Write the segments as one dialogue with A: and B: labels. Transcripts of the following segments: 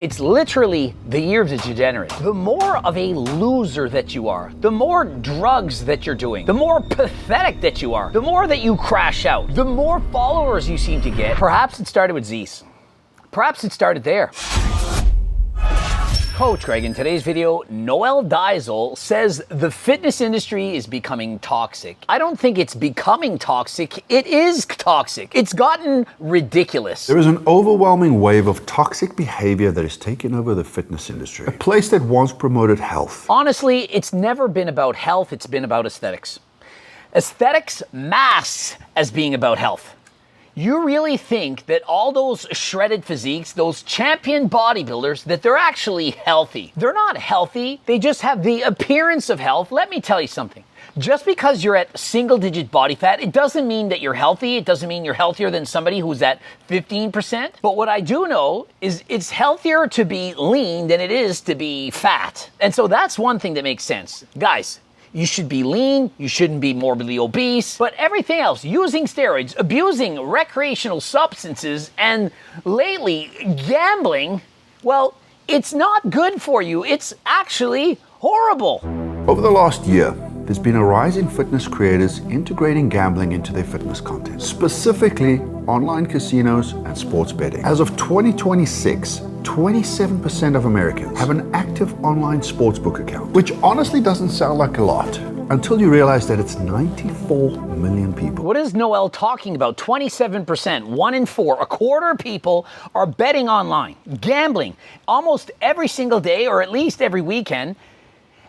A: It's literally the year of the degenerate. The more of a loser that you are, the more drugs that you're doing, the more pathetic that you are, the more that you crash out, the more followers you seem to get. Perhaps it started with Z's. Perhaps it started there. Coach Greg, in today's video, Noel Diesel says the fitness industry is becoming toxic. I don't think it's becoming toxic, it is toxic. It's gotten ridiculous.
B: There is an overwhelming wave of toxic behavior that is taking over the fitness industry. A place that once promoted health.
A: Honestly, it's never been about health, it's been about aesthetics. Aesthetics masks as being about health. You really think that all those shredded physiques, those champion bodybuilders, that they're actually healthy? They're not healthy. They just have the appearance of health. Let me tell you something. Just because you're at single-digit body fat, it doesn't mean that you're healthy. It doesn't mean you're healthier than somebody who's at 15%. But what I do know is it's healthier to be lean than it is to be fat. And so that's one thing that makes sense. Guys, you should be lean, you shouldn't be morbidly obese, but everything else, using steroids, abusing recreational substances, and lately gambling, well, it's not good for you. It's actually horrible.
B: Over the last year, there's been a rise in fitness creators integrating gambling into their fitness content, specifically online casinos and sports betting. As of 2026, 27% of Americans have an active online sportsbook account, which honestly doesn't sound like a lot until you realize that it's 94 million people.
A: What is Noel talking about? 27%, 1 in 4, a quarter of people are betting online, gambling almost every single day or at least every weekend,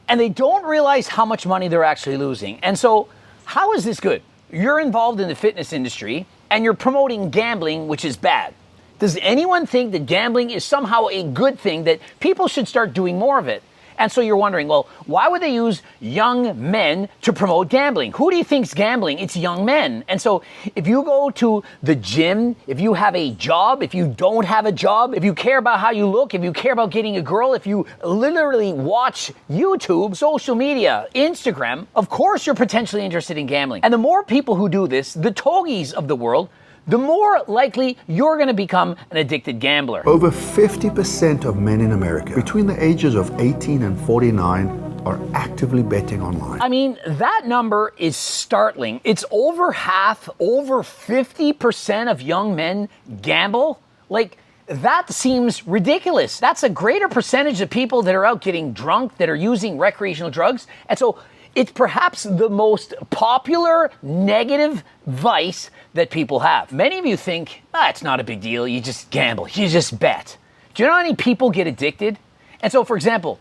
A: and they don't realize how much money they're actually losing. And so, how is this good? You're involved in the fitness industry and you're promoting gambling, which is bad. Does anyone think that gambling is somehow a good thing, that people should start doing more of it? And so you're wondering, well, why would they use young men to promote gambling? Who do you think's gambling? It's young men. And so if you go to the gym, if you have a job, if you don't have a job, if you care about how you look, if you care about getting a girl, if you literally watch YouTube, social media, Instagram, of course you're potentially interested in gambling. And the more people who do this, the togies of the world, the more likely you're going to become an addicted gambler.
B: Over 50% of men in America between the ages of 18 and 49 are actively betting online.
A: I mean, that number is startling. It's over half, over 50% of young men gamble. Like, that seems ridiculous. That's a greater percentage of people that are out getting drunk, that are using recreational drugs. And so it's perhaps the most popular negative vice that people have. Many of you think, it's not a big deal. You just gamble. You just bet. Do you know how many people get addicted? And so, for example,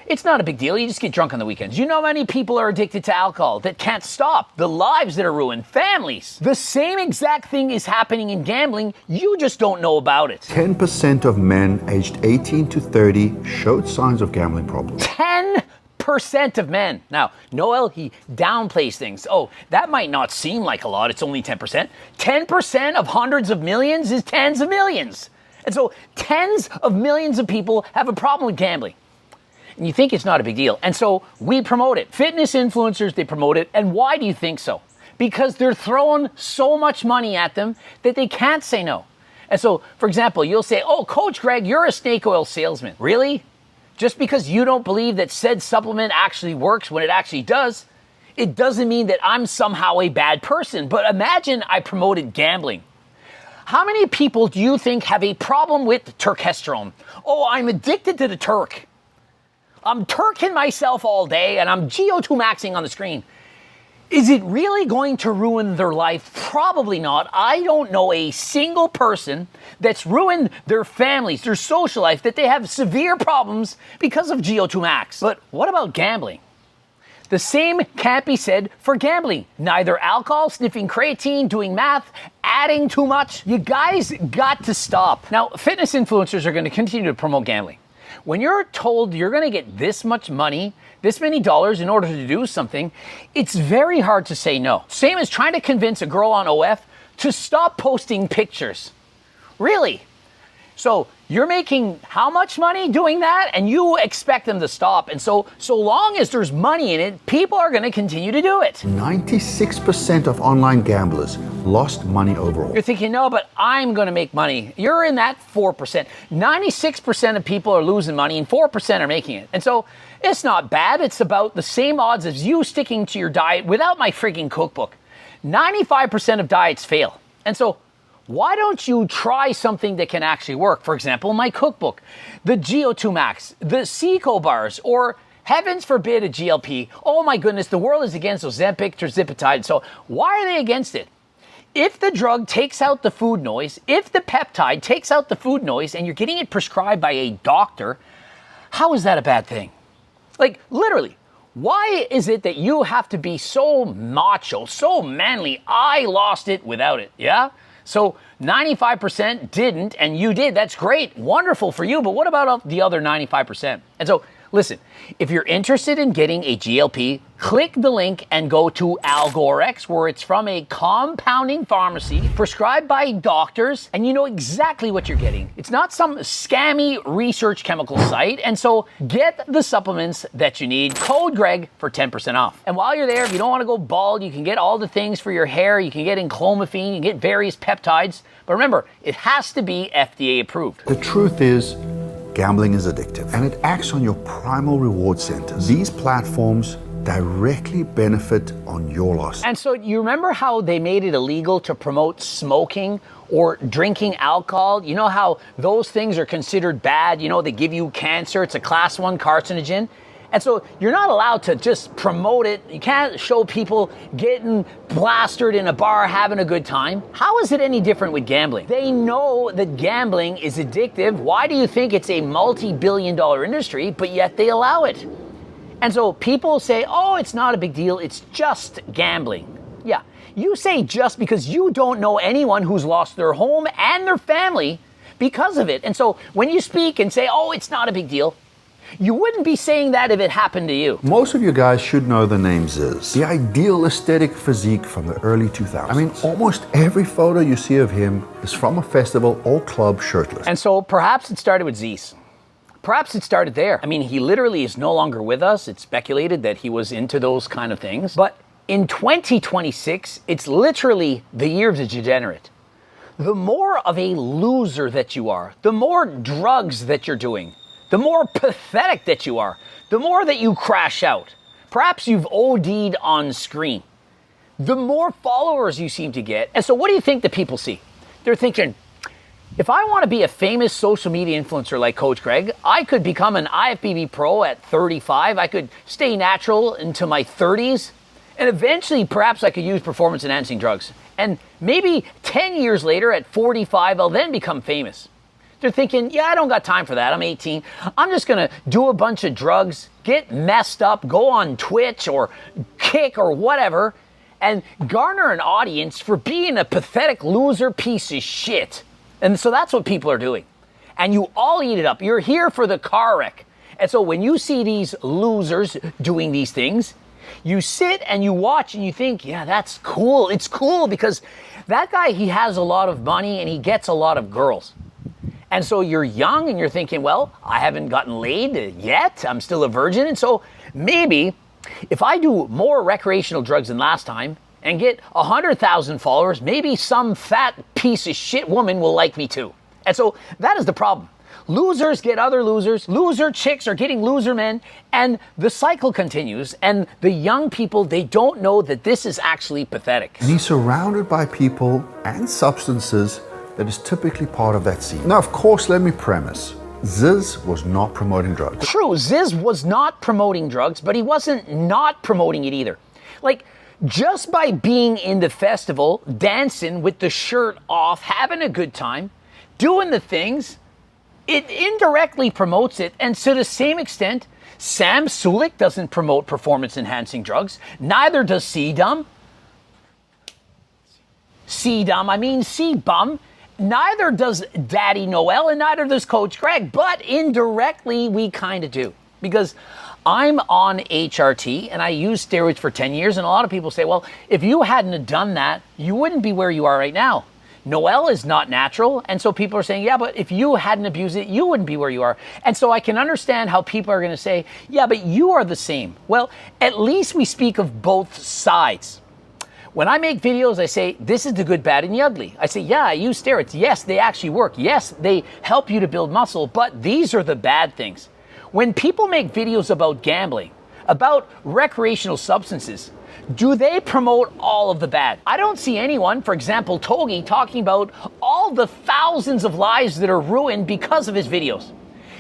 A: it's not a big deal. You just get drunk on the weekends. You know how many people are addicted to alcohol that can't stop? The lives that are ruined, families. The same exact thing is happening in gambling. You just don't know about it.
B: 10% of men aged 18 to 30 showed signs of gambling problems.
A: 10% of men. Now, Noel, he downplays things. That might not seem like a lot. It's only 10%. 10% of hundreds of millions is tens of millions. And so tens of millions of people have a problem with gambling. And you think it's not a big deal. And so we promote it. Fitness influencers, they promote it. And why do you think so? Because they're throwing so much money at them that they can't say no. And so, for example, you'll say, Coach Greg, you're a snake oil salesman. Really? Just because you don't believe that said supplement actually works when it actually does, it doesn't mean that I'm somehow a bad person. But imagine I promoted gambling. How many people do you think have a problem with turkesterone? I'm addicted to the Turk. I'm Turking myself all day and I'm GO2 maxing on the screen. Is it really going to ruin their life? Probably not. I don't know a single person that's ruined their families, their social life, that they have severe problems because of GO2 max. But what about gambling? The same can't be said for gambling. Neither alcohol, sniffing creatine, doing math, adding too much. You guys got to stop. Now, fitness influencers are going to continue to promote gambling. When you're told you're going to get this much money, this many dollars in order to do something, it's very hard to say no. Same as trying to convince a girl on OF to stop posting pictures. Really? So you're making how much money doing that? And you expect them to stop. And so long as there's money in it, people are going to continue to do it.
B: 96% of online gamblers lost money overall.
A: You're thinking, no, but I'm going to make money. You're in that 4%. 96% of people are losing money and 4% are making it. And so it's not bad. It's about the same odds as you sticking to your diet without my freaking cookbook. 95% of diets fail. And so why don't you try something that can actually work? For example, my cookbook, the GO2 Max, the Seco bars, or heavens forbid a GLP. Oh my goodness, the world is against Ozempic, tirzepatide. So why are they against it? If the drug takes out the food noise, if the peptide takes out the food noise and you're getting it prescribed by a doctor, how is that a bad thing? Like literally, why is it that you have to be so macho, so manly? I lost it without it, yeah? So 95% didn't, and you did. That's great. Wonderful for you. But what about the other 95%? And so, listen, if you're interested in getting a GLP, click the link and go to Algorex, where it's from a compounding pharmacy prescribed by doctors, and you know exactly what you're getting. It's not some scammy research chemical site. And so get the supplements that you need. Code Greg for 10% off. And while you're there, if you don't want to go bald, you can get all the things for your hair. You can get enclomiphene, you can get various peptides. But remember, it has to be FDA approved.
B: The truth is, gambling is addictive and it acts on your primal reward centers. These platforms directly benefit on your loss.
A: And so you remember how they made it illegal to promote smoking or drinking alcohol? You know how those things are considered bad? You know, they give you cancer. It's a class 1 carcinogen. And so you're not allowed to just promote it. You can't show people getting blasted in a bar, having a good time. How is it any different with gambling? They know that gambling is addictive. Why do you think it's a multi-billion-dollar industry, but yet they allow it? And so people say, oh, it's not a big deal. It's just gambling. Yeah, you say just because you don't know anyone who's lost their home and their family because of it. And so when you speak and say, oh, it's not a big deal, you wouldn't be saying that if it happened to you.
B: Most of you guys should know the name Ziz, the ideal aesthetic physique from the early 2000s. I mean, almost every photo you see of him is from a festival or club shirtless.
A: And so perhaps it started with Ziz. Perhaps it started there. I mean, he literally is no longer with us. It's speculated that he was into those kind of things. But in 2026, it's literally the year of the degenerate. The more of a loser that you are, the more drugs that you're doing, the more pathetic that you are, the more that you crash out. Perhaps you've OD'd on screen. The more followers you seem to get. And so what do you think the people see? They're thinking, if I want to be a famous social media influencer like Coach Greg, I could become an IFBB pro at 35. I could stay natural into my 30s. And eventually, perhaps I could use performance-enhancing drugs. And maybe 10 years later, at 45, I'll then become famous. They're thinking, yeah, I don't got time for that. I'm 18. I'm just going to do a bunch of drugs, get messed up, go on Twitch or Kick or whatever, and garner an audience for being a pathetic loser piece of shit. And so that's what people are doing. And you all eat it up. You're here for the car wreck. And so when you see these losers doing these things, you sit and you watch and you think, yeah, that's cool. It's cool because that guy, he has a lot of money and he gets a lot of girls. And so you're young and you're thinking, well, I haven't gotten laid yet. I'm still a virgin. And so maybe if I do more recreational drugs than last time and get 100,000 followers, maybe some fat piece of shit woman will like me too. And so that is the problem. Losers get other losers. Loser chicks are getting loser men. And the cycle continues. And the young people, they don't know that this is actually pathetic.
B: And he's surrounded by people and substances that is typically part of that scene. Now, of course, let me premise, Ziz was not promoting drugs.
A: True, Ziz was not promoting drugs, but he wasn't not promoting it either. Like, just by being in the festival, dancing with the shirt off, having a good time, doing the things, it indirectly promotes it. And to the same extent, Sam Sulek doesn't promote performance-enhancing drugs. Neither does C-Bum. Neither does Daddy Noel and neither does Coach Greg, but indirectly we kind of do. Because I'm on HRT and I used steroids for 10 years and a lot of people say, well, if you hadn't have done that, you wouldn't be where you are right now. Noel is not natural. And so people are saying, yeah, but if you hadn't abused it, you wouldn't be where you are. And so I can understand how people are going to say, yeah, but you are the same. Well, at least we speak of both sides. When I make videos, I say, this is the good, bad, and the ugly. I say, yeah, I use steroids. Yes, they actually work. Yes, they help you to build muscle, but these are the bad things. When people make videos about gambling, about recreational substances, do they promote all of the bad? I don't see anyone, for example, Togi, talking about all the thousands of lives that are ruined because of his videos.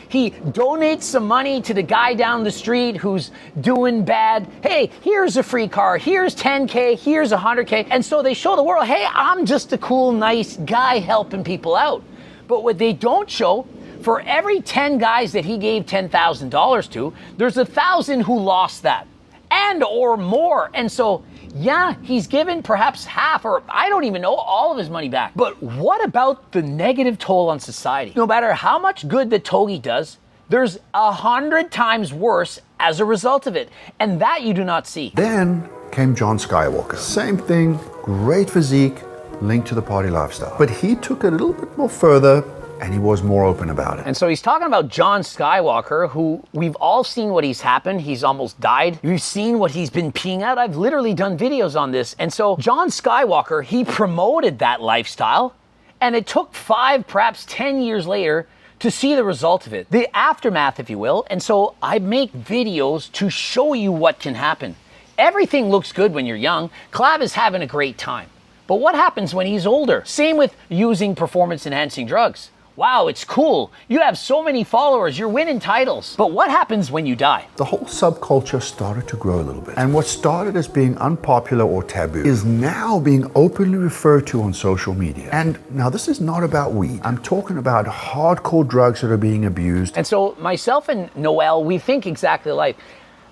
A: He donates some money to the guy down the street who's doing bad. Hey, here's a free car. Here's 10K. Here's 100K. And so they show the world, hey, I'm just a cool, nice guy helping people out. But what they don't show, for every 10 guys that he gave $10,000 to, there's 1,000 who lost that and or more. And so, yeah, he's given perhaps half, or I don't even know, all of his money back. But what about the negative toll on society? No matter how much good that Togi does, there's 100 times worse as a result of it. And that you do not see.
B: Then came John Skywalker. Same thing, great physique, linked to the party lifestyle. But he took it a little bit more further, and he was more open about it.
A: And so he's talking about John Skywalker, who we've all seen what he's happened. He's almost died. We've seen what he's been peeing out. I've literally done videos on this. And so John Skywalker, he promoted that lifestyle, and it took 5, perhaps 10 years later to see the result of it, the aftermath, if you will. And so I make videos to show you what can happen. Everything looks good when you're young. Clav is having a great time. But what happens when he's older? Same with using performance-enhancing drugs. Wow, it's cool. You have so many followers. You're winning titles. But what happens when you die?
B: The whole subculture started to grow a little bit. And what started as being unpopular or taboo is now being openly referred to on social media. And now this is not about weed. I'm talking about hardcore drugs that are being abused.
A: And so myself and Noel, we think exactly alike.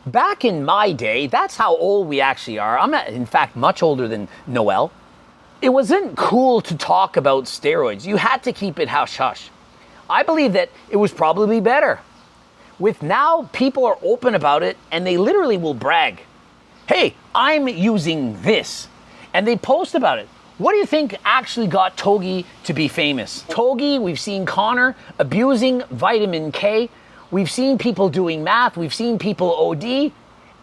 A: Back in my day, that's how old we actually are. I'm, in fact, much older than Noel. It wasn't cool to talk about steroids. You had to keep it hush-hush. I believe that it was probably better. With now, people are open about it, and they literally will brag. Hey, I'm using this. And they post about it. What do you think actually got Togi to be famous? Togi, we've seen Connor abusing vitamin K. We've seen people doing math. We've seen people OD.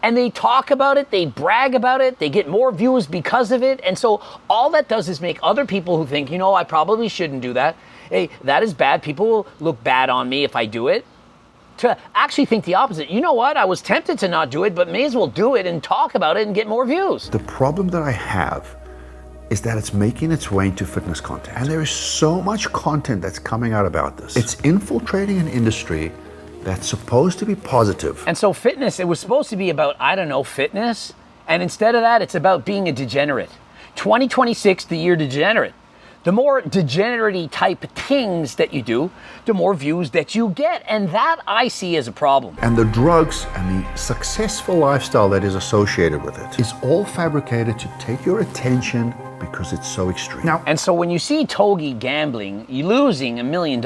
A: And they talk about it, they brag about it, they get more views because of it. And so all that does is make other people who think, you know, I probably shouldn't do that. Hey, that is bad. People will look bad on me if I do it. To actually think the opposite. You know what? I was tempted to not do it, but may as well do it and talk about it and get more views.
B: The problem that I have is that it's making its way into fitness content. And there is so much content that's coming out about this. It's infiltrating an industry that's supposed to be positive.
A: And so fitness, it was supposed to be about, I don't know, fitness. And instead of that, it's about being a degenerate. 2026, the year degenerate. The more degenerate type things that you do, the more views that you get. And that I see as a problem.
B: And the drugs and the successful lifestyle that is associated with it is all fabricated to take your attention because it's so extreme. Now,
A: and so when you see Togi gambling, you're losing $1 million.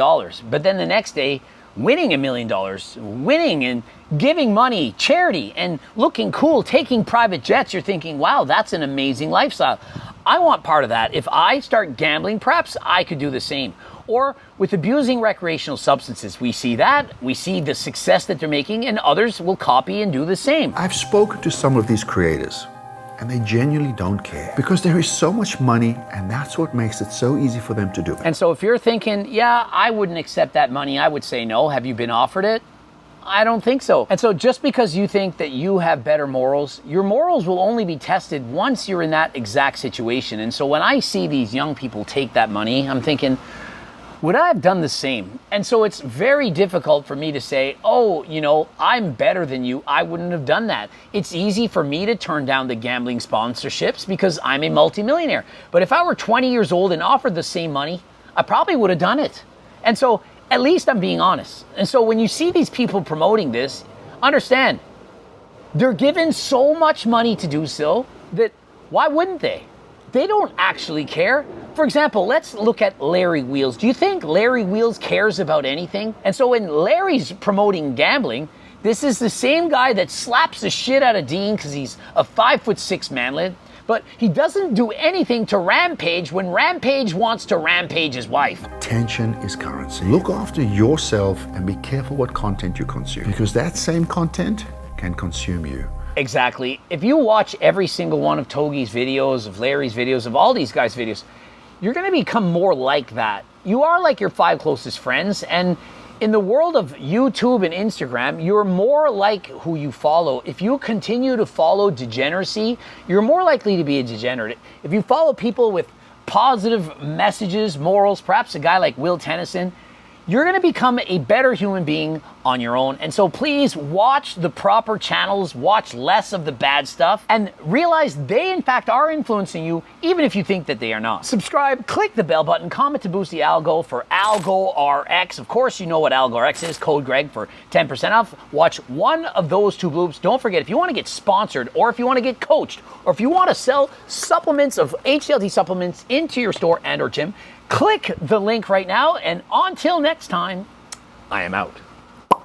A: But then the next day, winning $1 million, winning and giving money, charity, and looking cool, taking private jets, you're thinking, wow, that's an amazing lifestyle. I want part of that. If I start gambling, perhaps I could do the same. Or with abusing recreational substances, we see that, we see the success that they're making, and others will copy and do the same.
B: I've spoken to some of these creators, and they genuinely don't care because there is so much money, and that's what makes it so easy for them to do it.
A: And so if you're thinking, yeah, I wouldn't accept that money, I would say no. Have you been offered it? I don't think so. And so just because you think that you have better morals, your morals will only be tested once you're in that exact situation. And so when I see these young people take that money, I'm thinking, would I have done the same? And so it's very difficult for me to say, oh, you know, I'm better than you. I wouldn't have done that. It's easy for me to turn down the gambling sponsorships because I'm a multimillionaire. But if I were 20 years old and offered the same money, I probably would have done it. And so at least I'm being honest. And so when you see these people promoting this, understand, they're given so much money to do so that why wouldn't they? They don't actually care. For example, let's look at Larry Wheels. Do you think Larry Wheels cares about anything? And so when Larry's promoting gambling, this is the same guy that slaps the shit out of Dean because he's a 5'6" manlet, but he doesn't do anything to rampage when Rampage wants to rampage his wife.
B: Attention is currency. Look after yourself and be careful what content you consume, because that same content can consume you.
A: Exactly. If you watch every single one of Togi's videos, of Larry's videos, of all these guys' videos, you're going to become more like that. You are like your 5 closest friends, and in the world of YouTube and Instagram, you're more like who you follow. If you continue to follow degeneracy, you're more likely to be a degenerate. If you follow people with positive messages, morals, perhaps a guy like Will Tennyson, you're going to become a better human being on your own. And so please watch the proper channels, watch less of the bad stuff, and realize they in fact are influencing you, even if you think that they are not. Subscribe, click the bell button, comment to boost the algo for Algo RX. Of course, you know what Algo RX is, code Greg for 10% off. Watch one of those 2 bloops. Don't forget, if you want to get sponsored, or if you want to get coached, or if you want to sell supplements of HCLT supplements into your store and or gym, click the link right now, and until next time, I am out.